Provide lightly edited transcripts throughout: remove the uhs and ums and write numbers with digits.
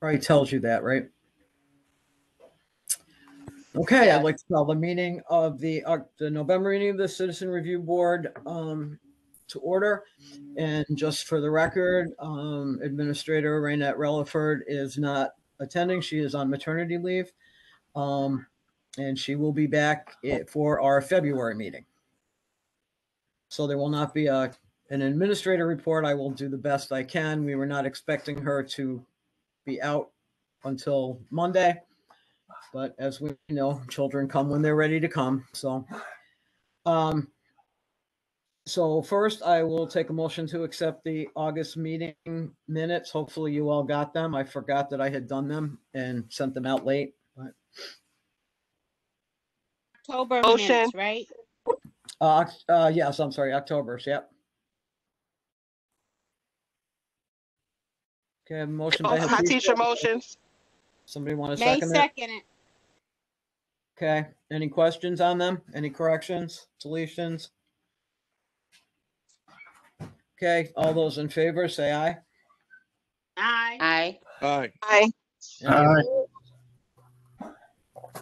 Probably tells you that, right? Okay, I'd Yes. like to call the meeting of the November meeting of the Citizen Review Board to order. And just for the record, Administrator Raynette Relaford is not attending. She is on maternity leave. And she will be back for our February meeting. So there will not be an administrator report. I will do the best I can. We were not expecting her to be out until Monday. But as we know, children come when they're ready to come. So first I will take a motion to accept the August meeting minutes. Hopefully you all got them. I forgot that I had done them and sent them out late. But October Motion. minutes, right? yes, I'm sorry, October's, yep. Okay, motion by High teacher motions. Somebody want to May second it? 2nd. Okay, any questions on them? Any corrections, deletions? Okay, all those in favor, say aye. Aye. Aye. Aye. Aye. Any opposed?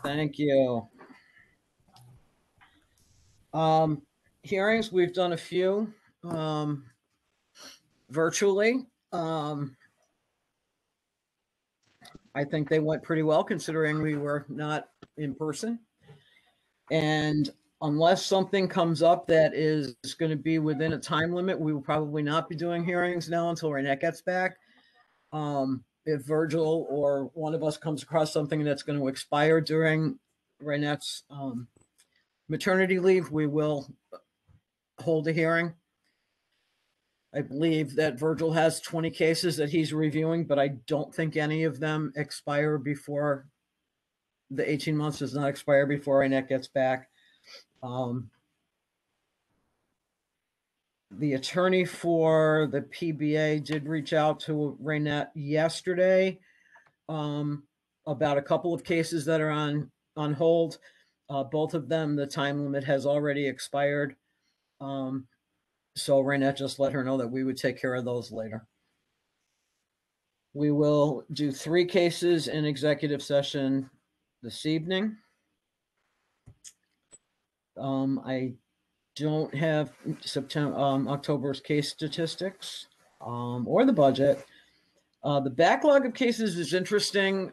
Thank you. Hearings, we've done a few virtually. I think they went pretty well considering we were not in person. And unless something comes up that is going to be within a time limit, we will probably not be doing hearings now until Raynette gets back. If Virgil or one of us comes across something that's going to expire during Raynette's maternity leave, we will hold a hearing. I believe that Virgil has 20 cases that he's reviewing, but I don't think any of them expire before the 18 months does not expire before Raynette gets back. The attorney for the PBA did reach out to Raynette yesterday about a couple of cases that are on hold. Both of them, the time limit has already expired. So Raynette just let her know that we would take care of those later. We will do 3 cases in executive session this evening. I don't have October's case statistics or the budget. The backlog of cases is interesting.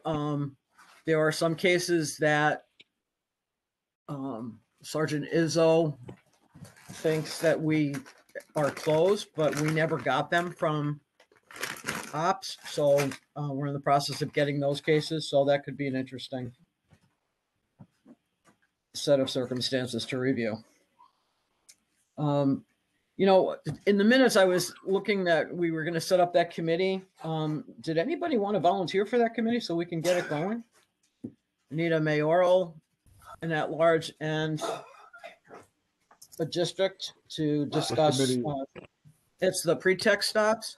There are some cases that Sergeant Izzo thinks that we are closed, but we never got them from ops. So we're in the process of getting those cases. So that could be an interesting set of circumstances to review. You know, in the minutes I was looking that we were going to set up that committee. Did anybody want to volunteer for that committee so we can get it going? Need a mayoral, an at-large, and a district to discuss. It's the pretext stops.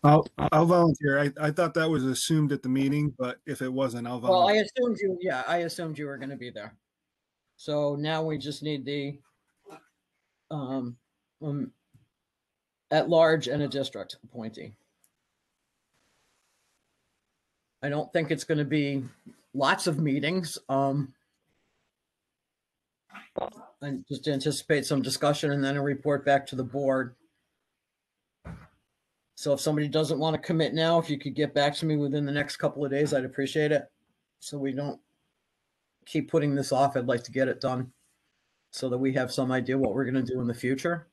I'll volunteer. I thought that was assumed at the meeting, but if it wasn't, I'll volunteer. Well, I assumed you were going to be there. So now we just need the at large and a district appointee. I don't think it's going to be lots of meetings. I just anticipate some discussion and then a report back to the board. So if somebody doesn't want to commit now, if you could get back to me within the next couple of days, I'd appreciate it. So we don't keep putting this off. I'd like to get it done so that we have some idea what we're going to do in the future.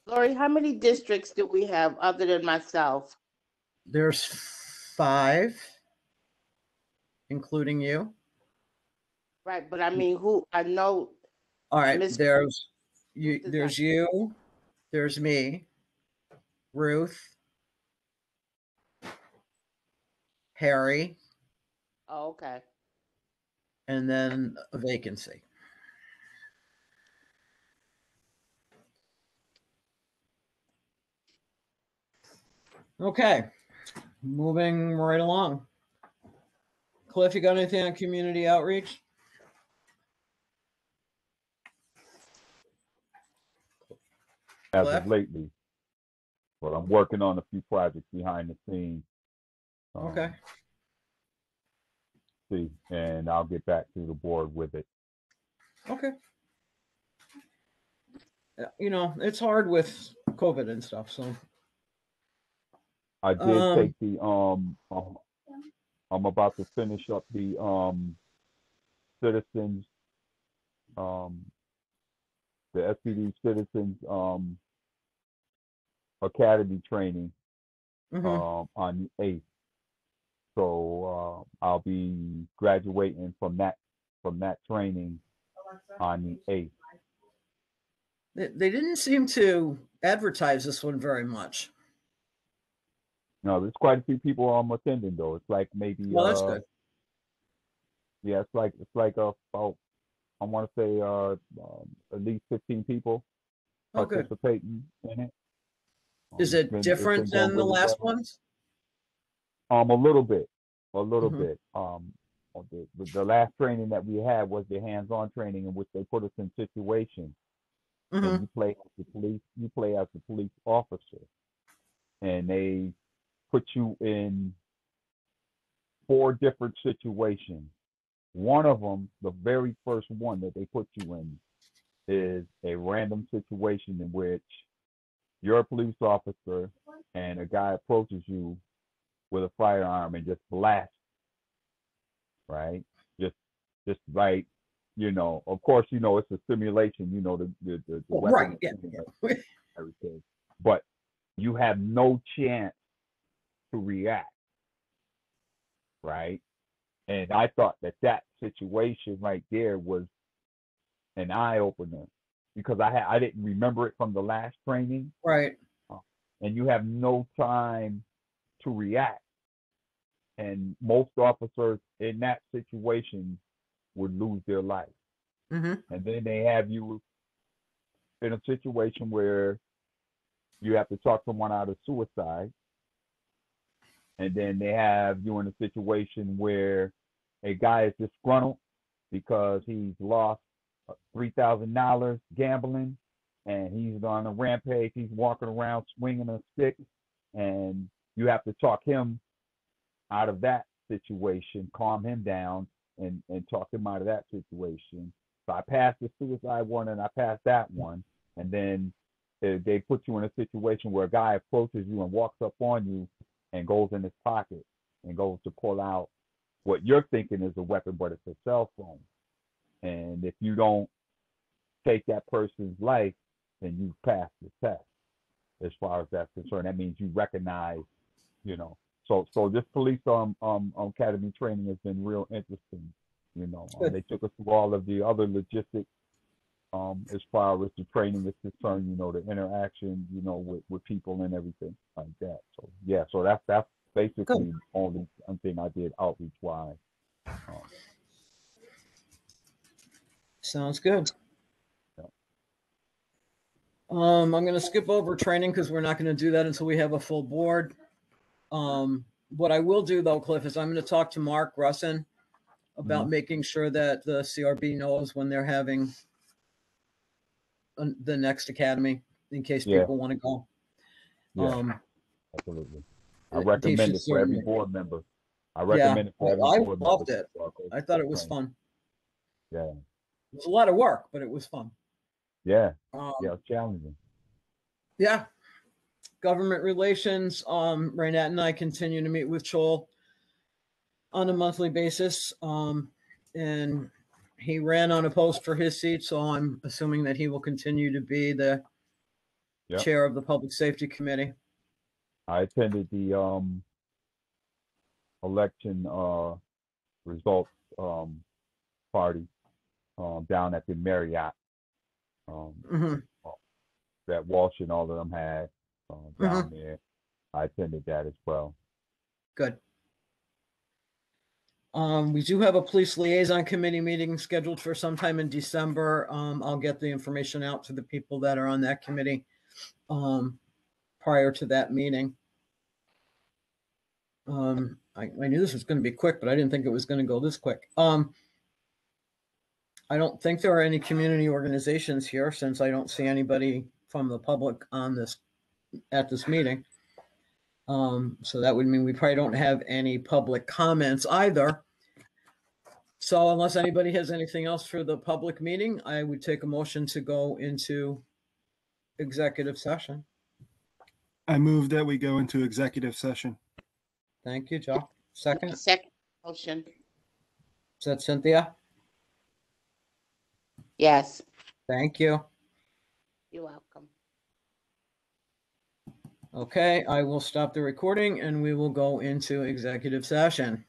Lori, how many districts do we have other than myself? There's 5, including you. Right, but I mean, who I know. All right, there's you, there's me, Ruth, Harry. Oh, okay. And then a vacancy. Okay, moving right along. Cliff, you got anything on community outreach? As of lately, but I'm working on a few projects behind the scenes Okay. See, and I'll get back to the board with it. Okay. You know, it's hard with COVID and stuff, so. I did take the I'm about to finish up the citizens the SPD citizens academy training Mhm. on the 8th. So I'll be graduating from that training on the 8th. They didn't seem to advertise this one very much. No, there's quite a few people attending though. It's like maybe Well, that's good. yeah, it's like about I want to say at least 15 people Oh, good. participating in it. Is It's it been different going than the really last well. ones? A little bit. Mhm. The last training that we had was the hands-on training in which they put us in situations and Mhm. you play as the police officer, and they put you in 4 different situations. One of them, the very first one that they put you in, is a random situation in which you're a police officer and a guy approaches you with a firearm and just blasts, right? Just like, of course, it's a simulation, the Well, weapon right. is Yeah. simulated, everything. But you have no chance to react, right? And I thought that situation right there was an eye opener because I didn't remember it from the last training, Right. and you have no time to react. And most officers in that situation would lose their life. Mhm. And then they have you in a situation where you have to talk someone out of suicide. And then they have you in a situation where a guy is disgruntled because he's lost $3,000 gambling and he's on a rampage. He's walking around swinging a stick, and you have to talk him out of that situation, calm him down, and talk him out of that situation. So I passed the suicide one and I passed that one. And then they put you in a situation where a guy approaches you and walks up on you and goes in his pocket and goes to pull out what you're thinking is a weapon, but it's a cell phone. And if you don't take that person's life, then you pass the test. As far as that's concerned, that means you recognize, So this police academy training has been real interesting. Good. They took us through all of the other logistics as far as the training is concerned. The interaction, with people and everything like that. So yeah, so that's basically Good. the only thing I did outreach wise. Sounds good. Yeah. I'm going to skip over training because we're not going to do that until we have a full board. What I will do though, Cliff, is I'm going to talk to Mark Russin about making sure that the CRB knows when they're having the next academy in case Yeah. people want to go. Yeah, absolutely. I He recommend should it for every certainly. board member. I Yeah, recommend it for every I board member. loved it. I thought it was fun. Yeah. It was a lot of work, but it was fun. Yeah. Um, Yeah, it's challenging. Yeah. Government relations. Raynette and I continue to meet with Joel on a monthly basis. And he ran on a post for his seat, so I'm assuming that he will continue to be the Yep. chair of the Public Safety Committee. I attended the election results party down at the Marriott Hmm. that Walsh and all of them had down there. I attended that as well. Good. We do have a police liaison committee meeting scheduled for sometime in December. I'll get the information out to the people that are on that committee prior to that meeting. I knew this was going to be quick, but I didn't think it was going to go this quick. I don't think there are any community organizations here since I don't see anybody from the public on this at this meeting. So that would mean we probably don't have any public comments either. So unless anybody has anything else for the public meeting, I would take a motion to go into executive session. I move that we go into executive session. Thank you, Joe. Second, is Second motion. that Cynthia? Yes, Thank you. you're welcome. Okay, I will stop the recording and we will go into executive session.